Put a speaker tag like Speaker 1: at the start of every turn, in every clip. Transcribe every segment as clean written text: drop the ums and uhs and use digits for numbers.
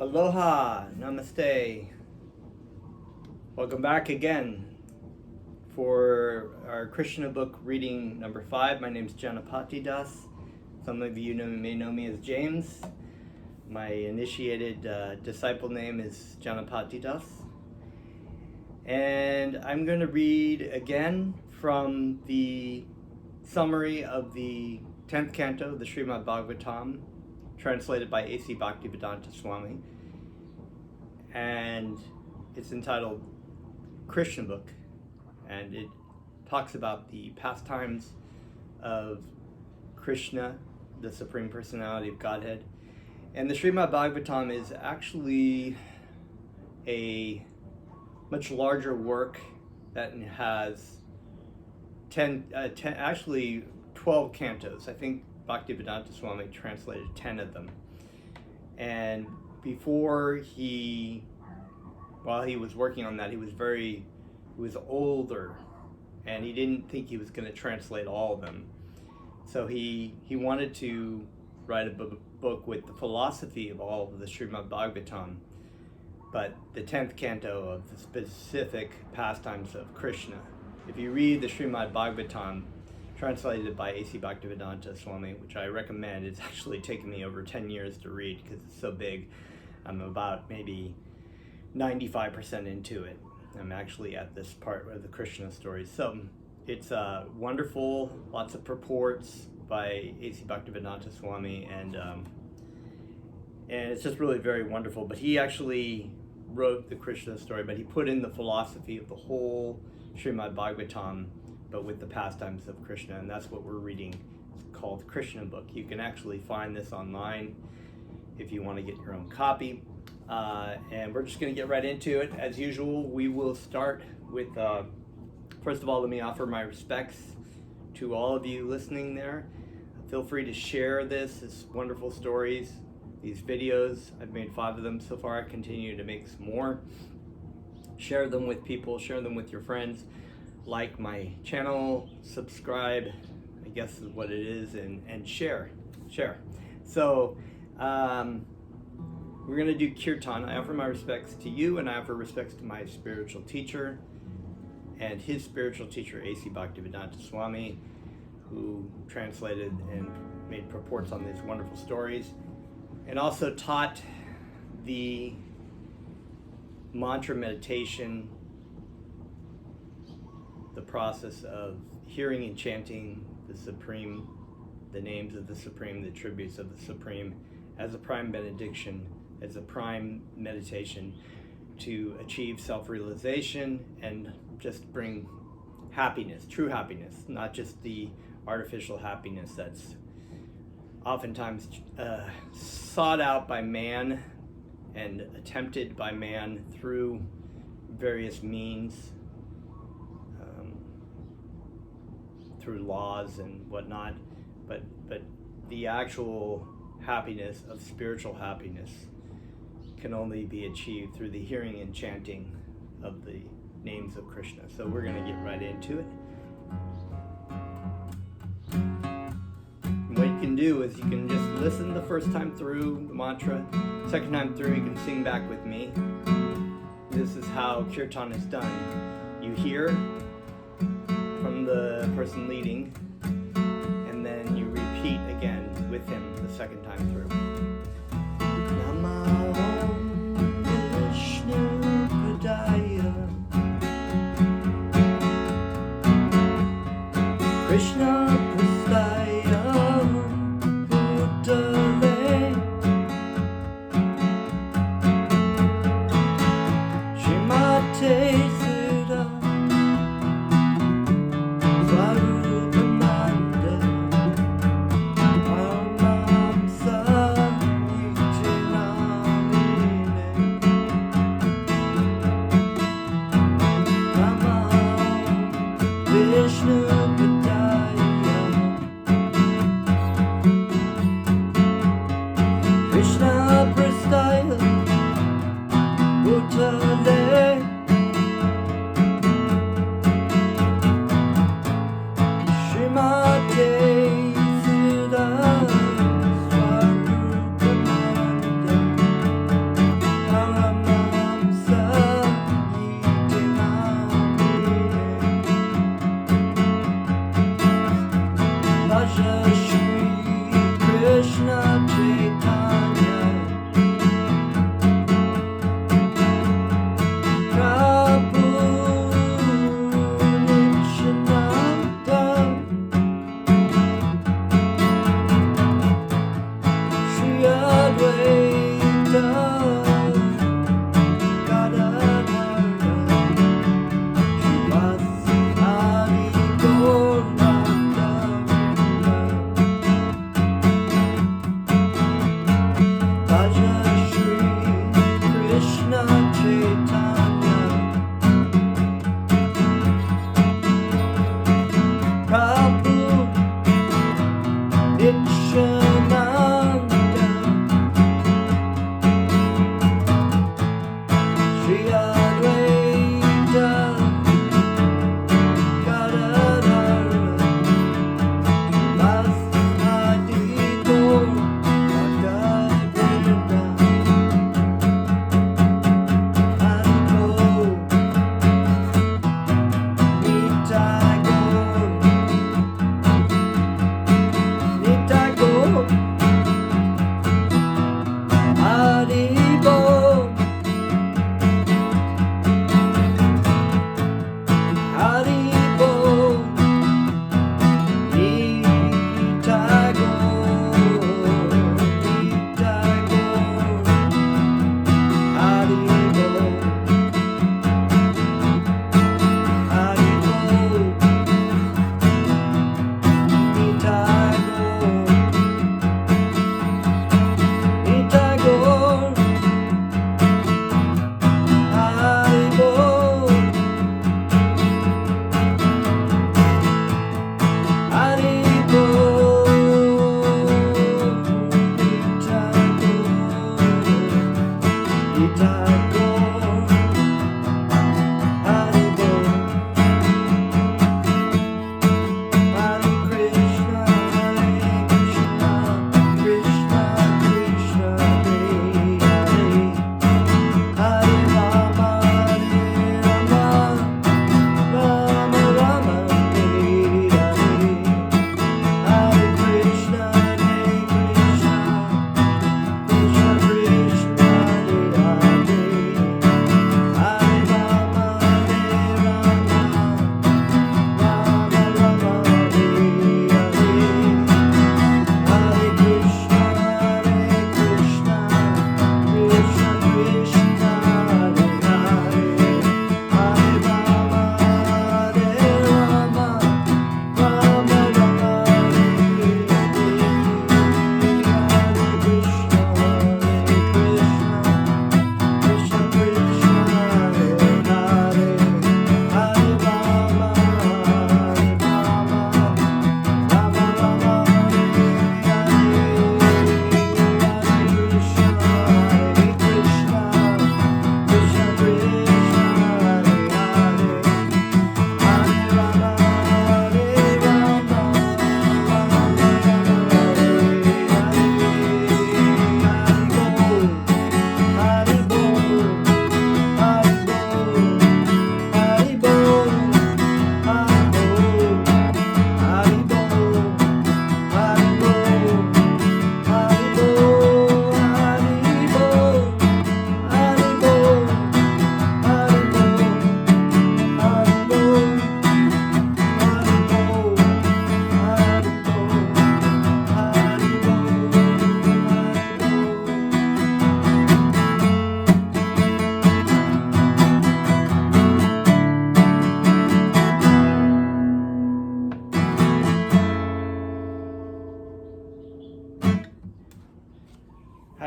Speaker 1: Aloha, namaste. Welcome back again for our Krishna book reading number 5. My name is Janapati Das. Some of you may know me as James. My initiated disciple name is Janapati Das. And I'm going to read again from the summary of the 10th canto of the Srimad Bhagavatam, translated by A.C. Bhaktivedanta Swami. And it's entitled Krishna Book, and it talks about the pastimes of Krishna, the Supreme Personality of Godhead. And the Srimad Bhagavatam is actually a much larger work that has 12 cantos. I think Bhaktivedanta Swami translated 10 of them. And while he was working on that, he was older, and he didn't think he was going to translate all of them. So he wanted to write a book with the philosophy of all of the Srimad Bhagavatam, but the 10th canto of the specific pastimes of Krishna. If you read the Srimad Bhagavatam, translated by A.C. Bhaktivedanta Swami, which I recommend, it's actually taken me over 10 years to read because it's so big. I'm about maybe 95% into it. I'm actually at this part of the Krishna story. So it's wonderful, lots of purports by A.C. Bhaktivedanta Swami, and it's just really very wonderful. But he actually wrote the Krishna story, but he put in the philosophy of the whole Srimad Bhagavatam, but with the pastimes of Krishna, and that's what we're reading. It's called Krishna Book. You can actually find this online if you want to get your own copy. And we're just going to get right into it. As usual, we will start with, first of all, let me offer my respects to all of you listening there. Feel free to share these wonderful stories, these videos. I've made 5 of them so far. I continue to make some more. Share them with people, share them with your friends. Like my channel, subscribe, I guess is what it is, and share. So we're going to do kirtan. I offer my respects to you, and I offer respects to my spiritual teacher and his spiritual teacher, A.C. Bhaktivedanta Swami, who translated and made purports on these wonderful stories, and also taught the mantra meditation, the process of hearing and chanting the Supreme, the names of the Supreme, the tributes of the Supreme, as a prime benediction, as a prime meditation to achieve self-realization and just bring happiness, true happiness, not just the artificial happiness that's oftentimes sought out by man and attempted by man through various means, through laws and whatnot, but the actual happiness of spiritual happiness can only be achieved through the hearing and chanting of the names of Krishna. So we're going to get right into it. And what you can do is you can just listen the first time through the mantra. Second time through, you can sing back with me. This is how kirtan is done. You hear from the person leading, and then you repeat again with him the second time through. Krishna Prastaya Bhutale Shrimate Sita Swarupananda Paramahamsa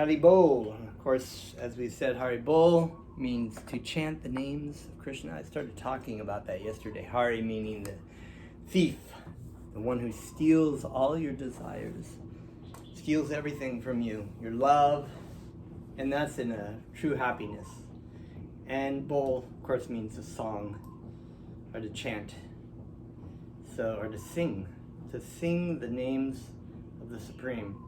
Speaker 1: Haribol. Of course, as we said, Haribol means to chant the names of Krishna. I started talking about that yesterday. Hari meaning the thief, the one who steals all your desires, steals everything from you, your love, and that's in a true happiness. And bol, of course, means a song, or to chant, or to sing the names of the Supreme.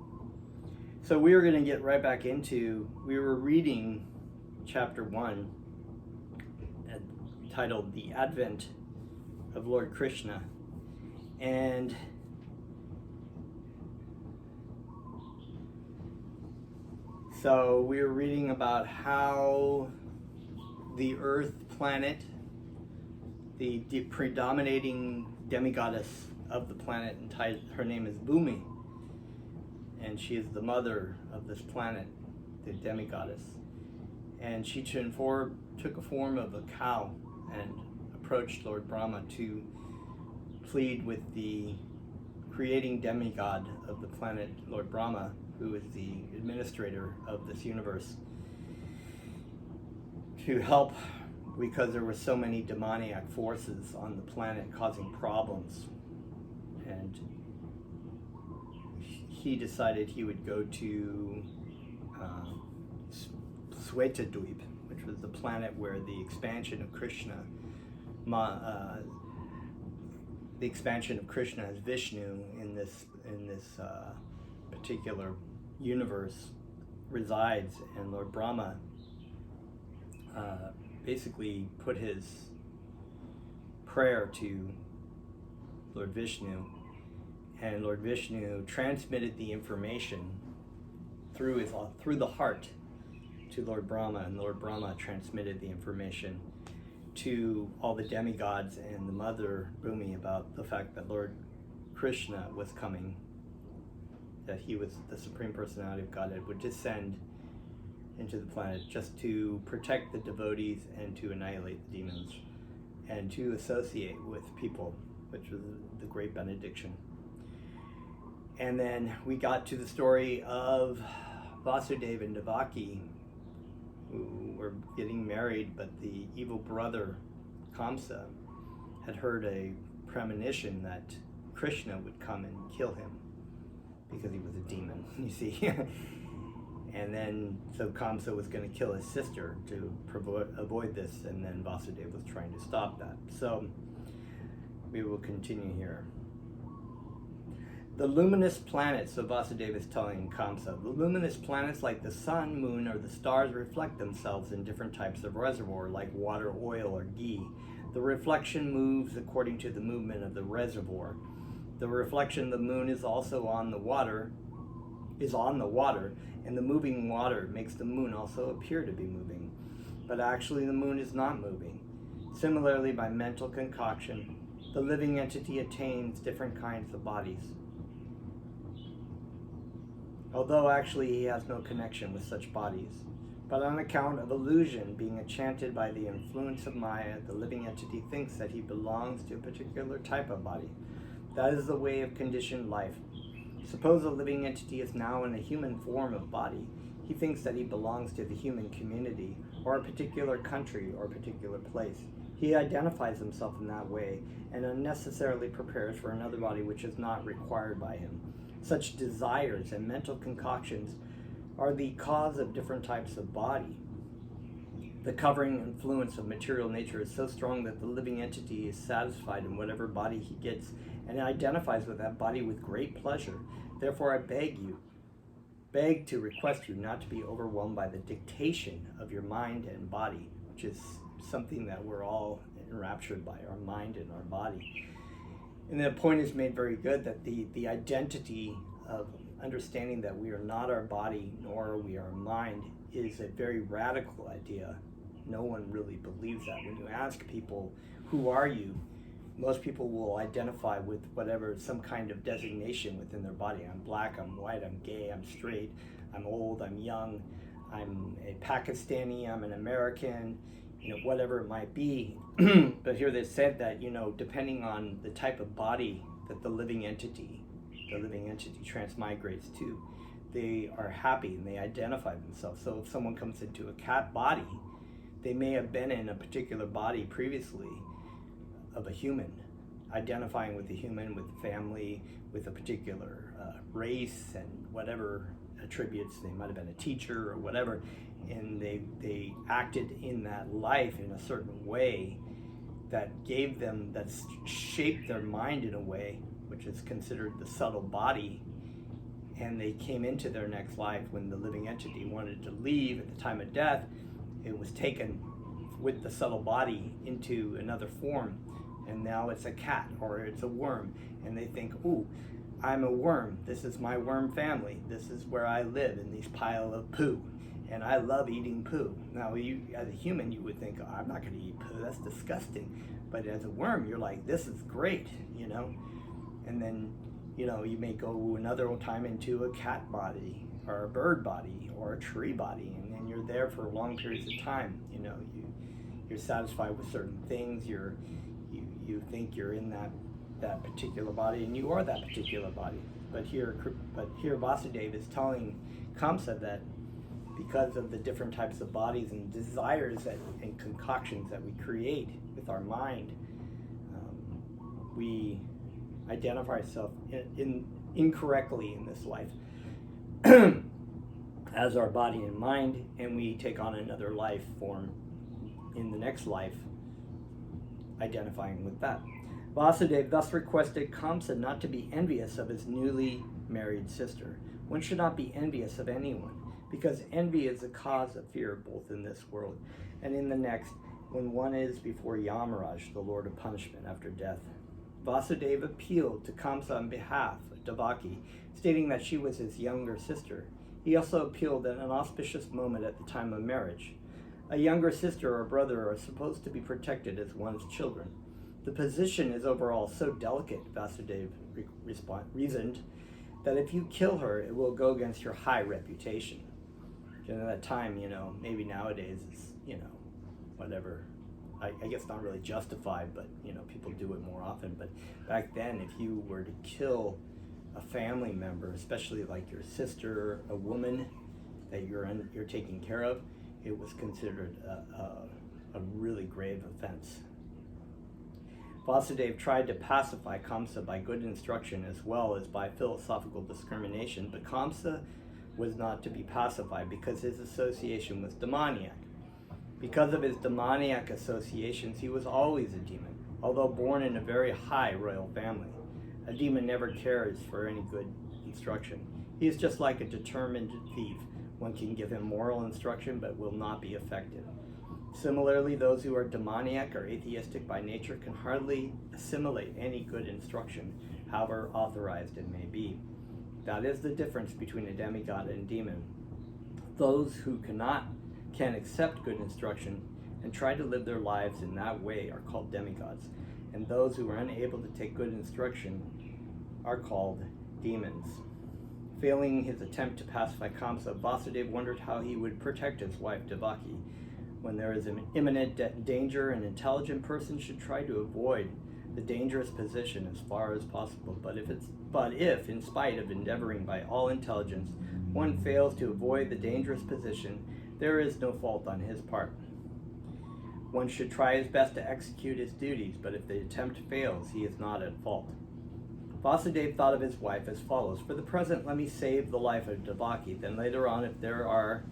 Speaker 1: So we were going to get right back into, we were reading chapter 1, titled The Advent of Lord Krishna. And so we were reading about how the Earth planet, the predominating demigoddess of the planet, her name is Bhumi, and she is the mother of this planet, the demigoddess. And she took a form of a cow and approached Lord Brahma to plead with the creating demigod of the planet, Lord Brahma, who is the administrator of this universe, to help, because there were so many demoniac forces on the planet causing problems. And he decided he would go to Svetadweep, which was the planet where the expansion of Krishna, as Vishnu in this particular universe resides, and Lord Brahma basically put his prayer to Lord Vishnu, and Lord Vishnu transmitted the information through the heart to Lord Brahma, and Lord Brahma transmitted the information to all the demigods and the Mother Bhumi about the fact that Lord Krishna was coming, that he was the Supreme Personality of Godhead, would descend into the planet just to protect the devotees and to annihilate the demons and to associate with people, which was the great benediction. And then we got to the story of Vasudeva and Ibaki, who were getting married, but the evil brother Kamsa had heard a premonition that Krishna would come and kill him because he was a demon, you see. And then, so Kamsa was going to kill his sister to avoid this, and then Vasudeva was trying to stop that. So we will continue here. The luminous planets, so Vasudeva is telling Kamsa, the luminous planets like the sun, moon, or the stars reflect themselves in different types of reservoir, like water, oil, or ghee. The reflection moves according to the movement of the reservoir. The reflection of the moon is also on the water, and the moving water makes the moon also appear to be moving. But actually the moon is not moving. Similarly, by mental concoction, the living entity attains different kinds of bodies, although actually he has no connection with such bodies. But on account of illusion, being enchanted by the influence of Maya, the living entity thinks that he belongs to a particular type of body. That is the way of conditioned life. Suppose a living entity is now in a human form of body. He thinks that he belongs to the human community, or a particular country, or a particular place. He identifies himself in that way, and unnecessarily prepares for another body which is not required by him. Such desires and mental concoctions are the cause of different types of body. The covering influence of material nature is so strong that the living entity is satisfied in whatever body he gets and identifies with that body with great pleasure. Therefore, I beg to request you not to be overwhelmed by the dictation of your mind and body, which is something that we're all enraptured by, our mind and our body. And the point is made very good that the identity of understanding that we are not our body nor are we our mind is a very radical idea. No one really believes that. When you ask people, who are you? Most people will identify with whatever, some kind of designation within their body. I'm black, I'm white, I'm gay, I'm straight, I'm old, I'm young, I'm a Pakistani, I'm an American, whatever it might be. But here they said that, depending on the type of body that the living entity transmigrates to, they are happy and they identify themselves. So if someone comes into a cat body, they may have been in a particular body previously of a human, identifying with the human, with the family, with a particular race and whatever attributes. They might have been a teacher or whatever, and they acted in that life in a certain way that gave them, that shaped their mind in a way which is considered the subtle body, and they came into their next life. When the living entity wanted to leave at the time of death, it was taken with the subtle body into another form, and now it's a cat or it's a worm, and they think, ooh, I'm a worm, this is my worm family, this is where I live, in these pile of poo, and I love eating poo. Now you, as a human, you would think, oh, I'm not going to eat poo, that's disgusting. But as a worm, you're like, this is great, and then you may go another time into a cat body or a bird body or a tree body, and then you're there for long periods of time. You're satisfied with certain things, you think you're in that particular body, and you are that particular body. But here Vasudeva is telling Kamsa that because of the different types of bodies and desires and concoctions that we create with our mind, we identify ourselves incorrectly in this life as our body and mind, and we take on another life form in the next life, identifying with that. Vasudeva thus requested Kamsa not to be envious of his newly married sister. One should not be envious of anyone, because envy is a cause of fear both in this world and in the next, when one is before Yamaraj, the Lord of Punishment after death. Vasudeva appealed to Kamsa on behalf of Devaki, stating that she was his younger sister. He also appealed at an auspicious moment at the time of marriage. A younger sister or brother are supposed to be protected as one's children. The position is overall so delicate, Vasudeva reasoned, that if you kill her, it will go against your high reputation. At that time, maybe nowadays it's, whatever. I guess not really justified, but, people do it more often. But back then, if you were to kill a family member, especially like your sister, a woman that you're taking care of, it was considered a really grave offense. Vasudeva tried to pacify Kamsa by good instruction as well as by philosophical discrimination, but Kamsa was not to be pacified because his association was demoniac. Because of his demoniac associations, he was always a demon, although born in a very high royal family. A demon never cares for any good instruction. He is just like a determined thief. One can give him moral instruction, but will not be effective. Similarly, those who are demoniac or atheistic by nature can hardly assimilate any good instruction, however authorized it may be. That is the difference between a demigod and a demon. Those who can accept good instruction and try to live their lives in that way are called demigods, and those who are unable to take good instruction are called demons. Failing his attempt to pacify Kamsa, Vasudeva wondered how he would protect his wife Devaki. When there is an imminent danger, an intelligent person should try to avoid the dangerous position as far as possible. But if, in spite of endeavoring by all intelligence, one fails to avoid the dangerous position, there is no fault on his part. One should try his best to execute his duties, but if the attempt fails, he is not at fault. Vasudeva thought of his wife as follows: for the present, let me save the life of Devaki. Then later on, if there are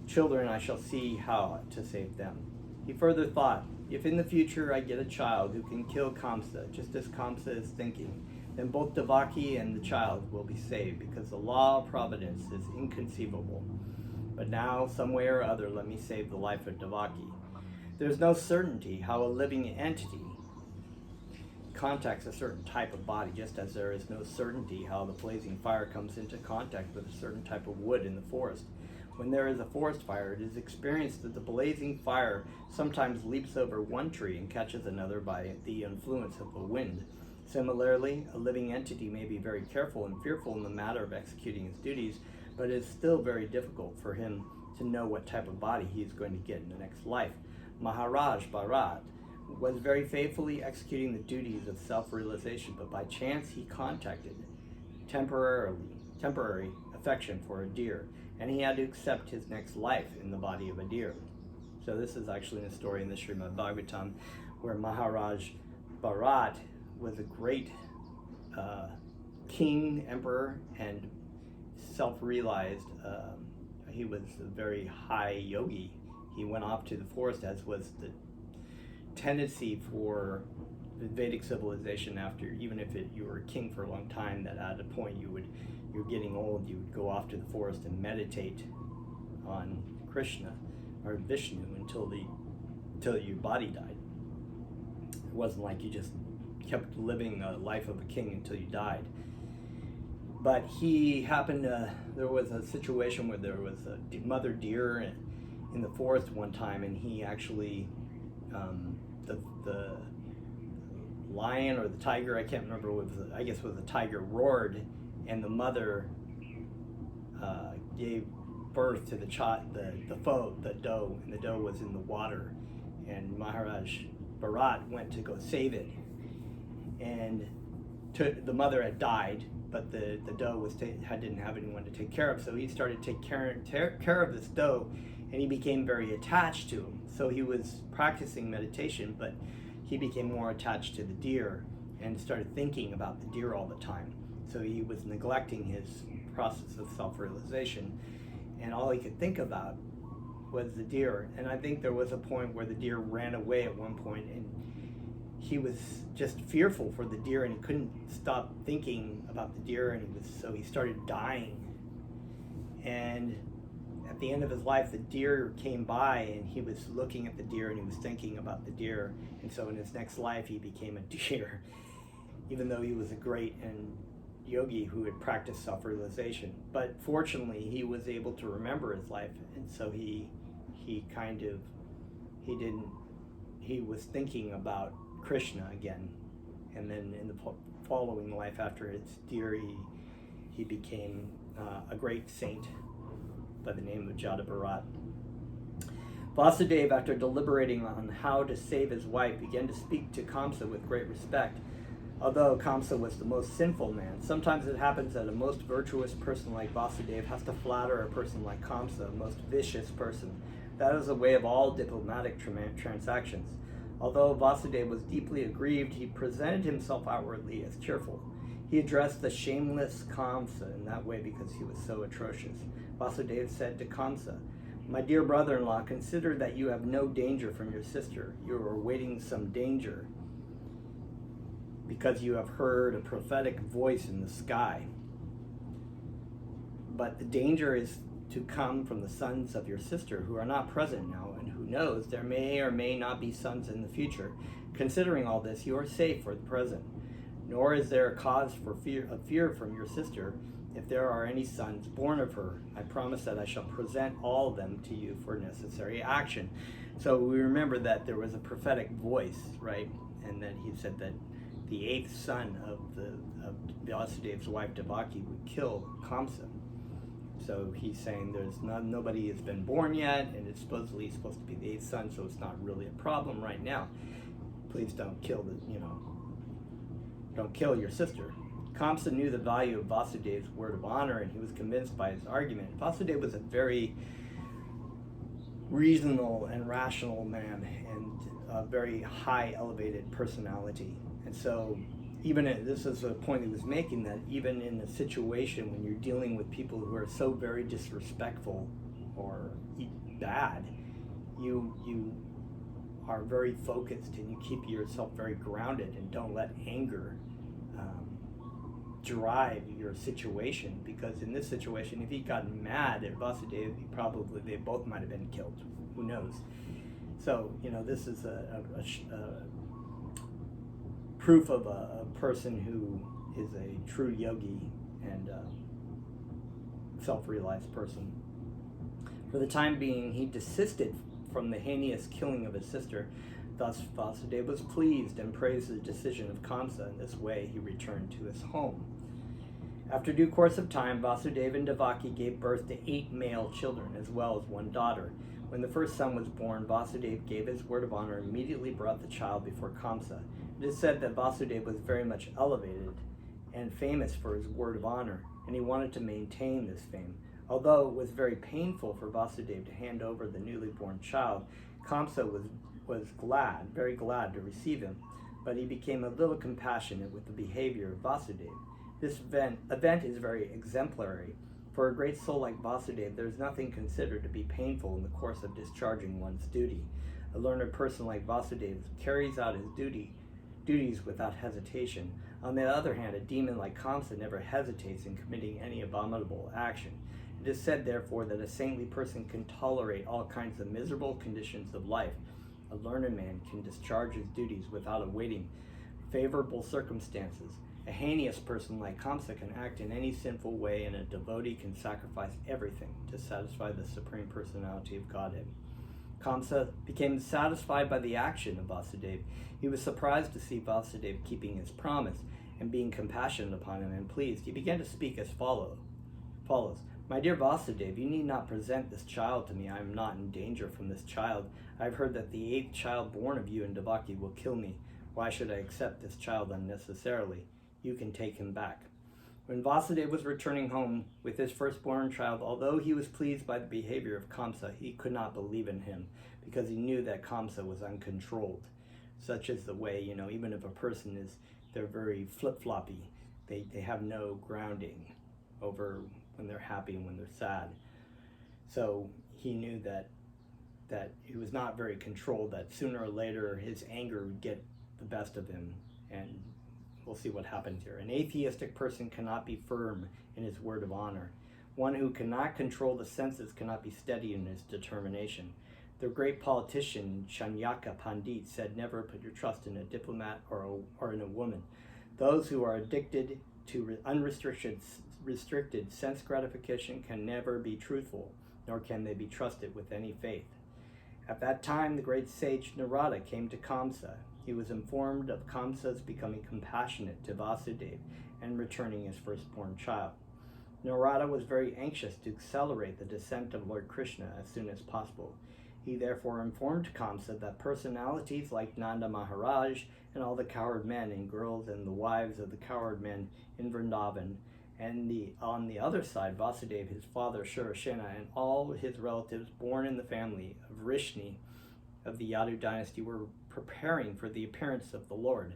Speaker 1: children, I shall see how to save them. He further thought, if in the future I get a child who can kill Kamsa, just as Kamsa is thinking, then both Devaki and the child will be saved, because the law of providence is inconceivable. But now, some way or other, let me save the life of Devaki. There's no certainty how a living entity contacts a certain type of body, just as there is no certainty how the blazing fire comes into contact with a certain type of wood in the forest. When there is a forest fire, it is experienced that the blazing fire sometimes leaps over one tree and catches another by the influence of the wind. Similarly, a living entity may be very careful and fearful in the matter of executing his duties, but it is still very difficult for him to know what type of body he is going to get in the next life. Maharaj Bharat was very faithfully executing the duties of self-realization, but by chance he contacted temporary affection for a deer, and he had to accept his next life in the body of a deer. So this is actually a story in the Srimad Bhagavatam where Maharaj Bharat was a great king, emperor, and self-realized. He was a very high yogi. He went off to the forest, as was the tendency for the Vedic civilization after, even if you were a king for a long time, that at a point you're getting old, you would go off to the forest and meditate on Krishna or Vishnu until your body died. It wasn't like you just kept living the life of a king until you died. But he happened there was a situation where there was a mother deer in the forest one time, and he actually, the lion or the tiger, I can't remember what it was, I guess it was the tiger, roared, and the mother gave birth to the doe, and the doe was in the water, and Maharaj Bharat went to go save it, and the mother had died, but the doe didn't have anyone to take care of, so he started to take care of this doe, and he became very attached to him. So he was practicing meditation, but he became more attached to the deer and started thinking about the deer all the time. So he was neglecting his process of self-realization, and all he could think about was the deer. And I think there was a point where the deer ran away at one point, and he was just fearful for the deer, and he couldn't stop thinking about the deer, and he started dying. And at the end of his life, the deer came by, and he was looking at the deer, and he was thinking about the deer. And so in his next life, he became a deer, even though he was a great yogi who had practiced self-realization. But fortunately, he was able to remember his life, and so he was thinking about Krishna again. And then in the following life after his deer, he became a great saint by the name of Jada Bharat. Vasudeva, after deliberating on how to save his wife, began to speak to Kamsa with great respect. Although Kamsa was the most sinful man, sometimes it happens that a most virtuous person like Vasudeva has to flatter a person like Kamsa, a most vicious person. That is the way of all diplomatic transactions. Although Vasudeva was deeply aggrieved, he presented himself outwardly as cheerful. He addressed the shameless Kamsa in that way because he was so atrocious. Vasudeva said to Kamsa, "My dear brother-in-law, consider that you have no danger from your sister. You are awaiting some danger because you have heard a prophetic voice in the sky. But the danger is to come from the sons of your sister who are not present now, and who knows, there may or may not be sons in the future. Considering all this, you are safe for the present. Nor is there a cause for fear from your sister. If there are any sons born of her, I promise that I shall present all of them to you for necessary action." So we remember that there was a prophetic voice, right? And that he said that the 8th son of Vasudeva's wife Devaki would kill Kamsa. So he's saying nobody has been born yet, and it's supposedly supposed to be the 8th son, so it's not really a problem right now. Please don't kill don't kill your sister. Kamsa knew the value of Vasudeva's word of honor, and he was convinced by his argument. Vasudeva was a very reasonable and rational man, and a very high elevated personality. And so this is a point he was making, that even in a situation when you're dealing with people who are so very disrespectful or bad, you are very focused, and you keep yourself very grounded, and don't let anger drive your situation. Because in this situation, if he'd gotten mad at Vasudeva, they both might have been killed. Who knows? So this is a proof of a person who is a true yogi and self-realized person. For the time being, he desisted from the heinous killing of his sister. Thus Vasudeva was pleased and praised the decision of Kamsa. In this way, he returned to his home. After due course of time, Vasudeva and Devaki gave birth to 8 male children, as well as 1 daughter. When the first son was born, Vasudeva gave his word of honor and immediately brought the child before Kamsa. It is said that Vasudeva was very much elevated and famous for his word of honor, and he wanted to maintain this fame. Although it was very painful for Vasudeva to hand over the newly born child, Kamsa was very glad to receive him, but he became a little compassionate with the behavior of Vasudeva. This event is very exemplary. For a great soul like Vasudeva, there is nothing considered to be painful in the course of discharging one's duty. A learned person like Vasudeva carries out his duties without hesitation. On the other hand, a demon like Kamsa never hesitates in committing any abominable action. It is said, therefore, that a saintly person can tolerate all kinds of miserable conditions of life. A learned man can discharge his duties without awaiting favorable circumstances. A heinous person like Kamsa can act in any sinful way, and a devotee can sacrifice everything to satisfy the Supreme Personality of Godhead. Kamsa became satisfied by the action of Vasudeva. He was surprised to see Vasudeva keeping his promise and being compassionate upon him and pleased. He began to speak as follows. "My dear Vasudeva, you need not present this child to me. I am not in danger from this child. I have heard that the 8th child born of you and Devaki will kill me. Why should I accept this child unnecessarily? You can take him back." When Vasudeva was returning home with his firstborn child, although he was pleased by the behavior of Kamsa, he could not believe in him because he knew that Kamsa was uncontrolled. Such is the way, even if a person they're very flip-floppy. They have no grounding over when they're happy and when they're sad. So he knew that he was not very controlled, that sooner or later his anger would get the best of him, and we'll see what happens here. An atheistic person cannot be firm in his word of honor. One who cannot control the senses cannot be steady in his determination. The great politician Shanyaka Pandit said, "Never put your trust in a diplomat or in a woman. Those who are addicted to restricted sense gratification can never be truthful, nor can they be trusted with any faith." At that time, the great sage Narada came to Kamsa. He was informed of Kamsa's becoming compassionate to Vasudeva and returning his firstborn child. Narada was very anxious to accelerate the descent of Lord Krishna as soon as possible. He therefore informed Kamsa that personalities like Nanda Maharaj and all the cowherd men and girls and the wives of the cowherd men in Vrindavan, and on the other side, Vasudeva, his father, Shurasena, and all his relatives born in the family of Rishni of the Yadu dynasty were preparing for the appearance of the Lord.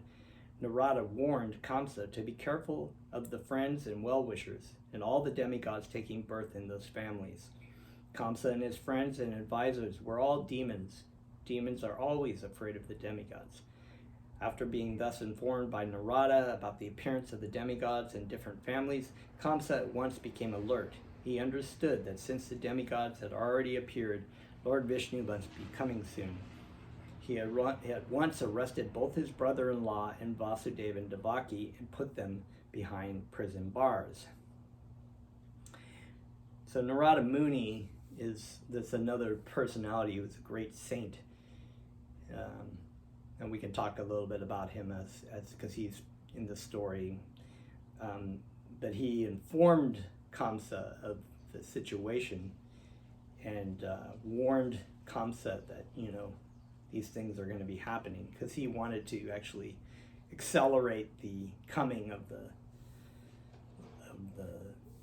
Speaker 1: Narada warned Kamsa to be careful of the friends and well-wishers and all the demigods taking birth in those families. Kamsa and his friends and advisors were all demons. Demons are always afraid of the demigods. After being thus informed by Narada about the appearance of the demigods in different families, Kamsa at once became alert. He understood that since the demigods had already appeared, Lord Vishnu must be coming soon. He had once arrested both his brother-in-law and Vasudeva and Ibaki and put them behind prison bars. So Narada Muni that's another personality who was a great saint. And we can talk a little bit about him as because he's in the story. But he informed Kamsa of the situation and warned Kamsa that these things are going to be happening, because he wanted to actually accelerate the coming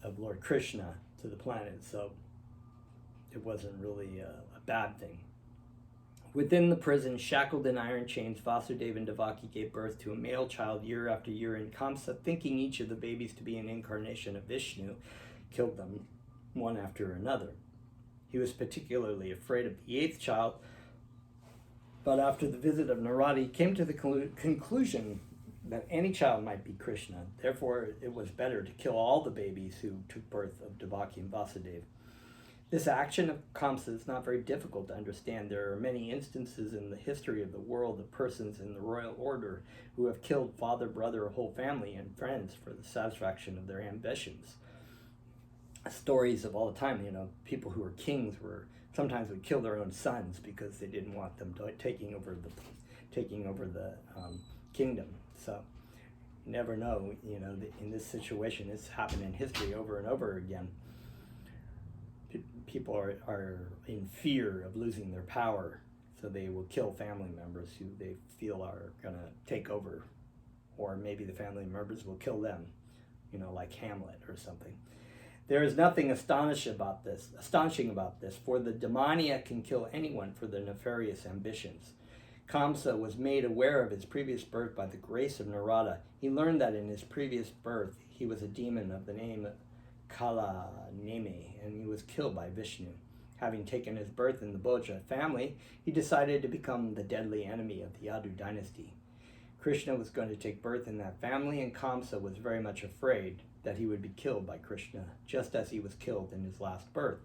Speaker 1: of Lord Krishna to the planet. So it wasn't really a bad thing. Within the prison, shackled in iron chains, Vasudeva and Ibaki gave birth to a male child year after year, and Kamsa, thinking each of the babies to be an incarnation of Vishnu, killed them one after another. He was particularly afraid of the eighth child, but after the visit of Narada, he came to the conclusion that any child might be Krishna. Therefore, it was better to kill all the babies who took birth of Ibaki and Vasudeva. This action of Kamsa is not very difficult to understand. There are many instances in the history of the world of persons in the royal order who have killed father, brother, a whole family, and friends for the satisfaction of their ambitions. Stories of all the time, people who were kings sometimes would kill their own sons because they didn't want them taking over the kingdom. So you never know, in this situation, it's happened in history over and over again. People are in fear of losing their power, so they will kill family members who they feel are going to take over, or maybe the family members will kill them, like Hamlet or something. There is nothing astonishing about this, for the demoniac can kill anyone for their nefarious ambitions. Kamsa was made aware of his previous birth by the grace of Narada. He learned that in his previous birth he was a demon of the name Kala Neme, and he was killed by Vishnu. Having taken his birth in the Bhoja family, he decided to become the deadly enemy of the Yadu dynasty. Krishna was going to take birth in that family, and Kamsa was very much afraid that he would be killed by Krishna, just as he was killed in his last birth.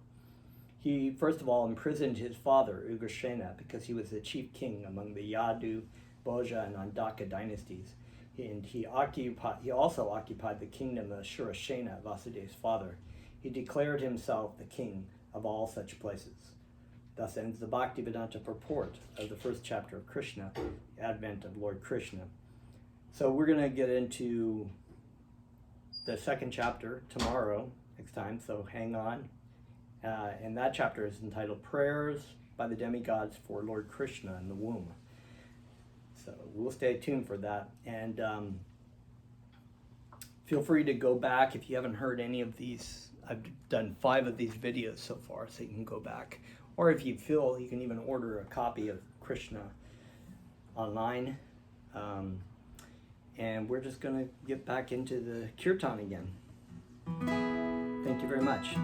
Speaker 1: He first of all imprisoned his father, Ugrasena, because he was the chief king among the Yadu, Bhoja, and Andaka dynasties. And he also occupied the kingdom of Shurasena, Vasudeva's father. He declared himself the king of all such places. Thus ends the Bhaktivedanta purport of the first chapter of Krishna, the advent of Lord Krishna. So we're going to get into the second chapter tomorrow, next time, so hang on. And that chapter is entitled Prayers by the Demigods for Lord Krishna in the Womb. So we'll stay tuned for that. And feel free to go back if you haven't heard any of these. I've done 5 of these videos so far, so you can go back. Or if you feel, you can even order a copy of Krishna online. And we're just going to get back into the kirtan again. Thank you very much.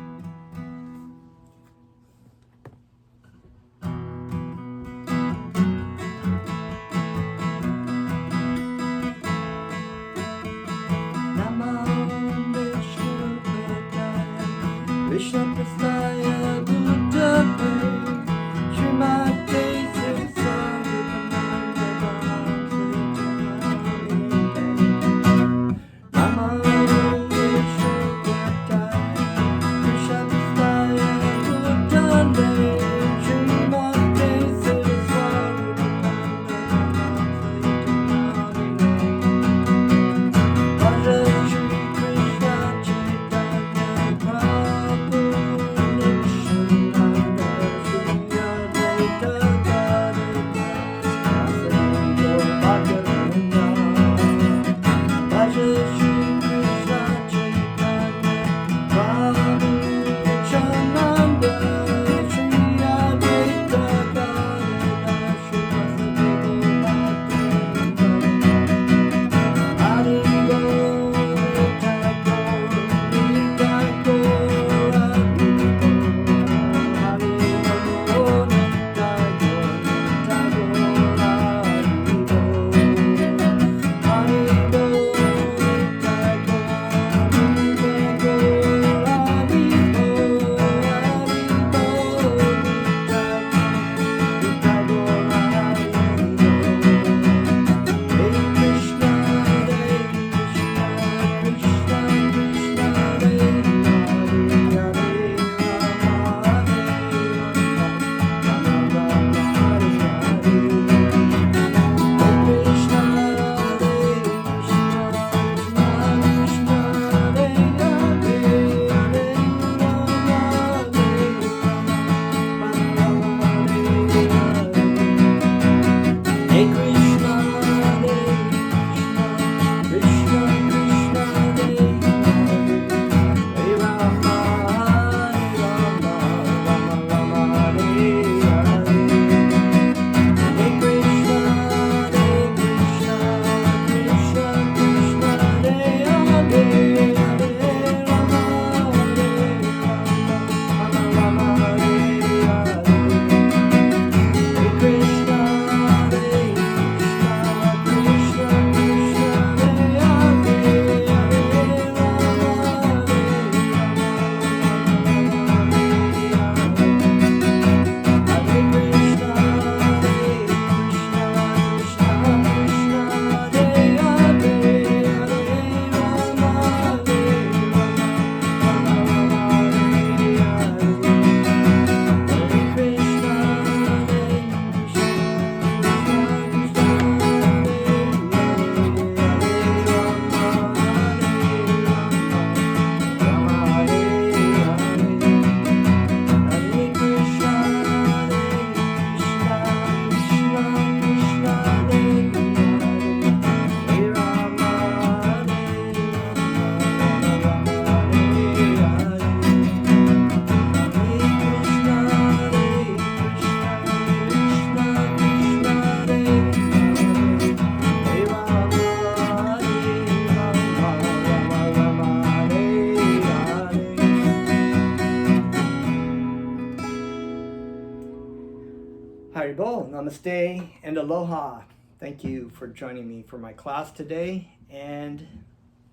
Speaker 1: Haribol, namaste, and aloha. Thank you for joining me for my class today, and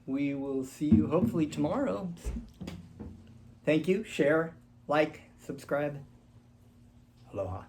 Speaker 1: we will see you hopefully tomorrow. Thank you. Share, like, subscribe. Aloha.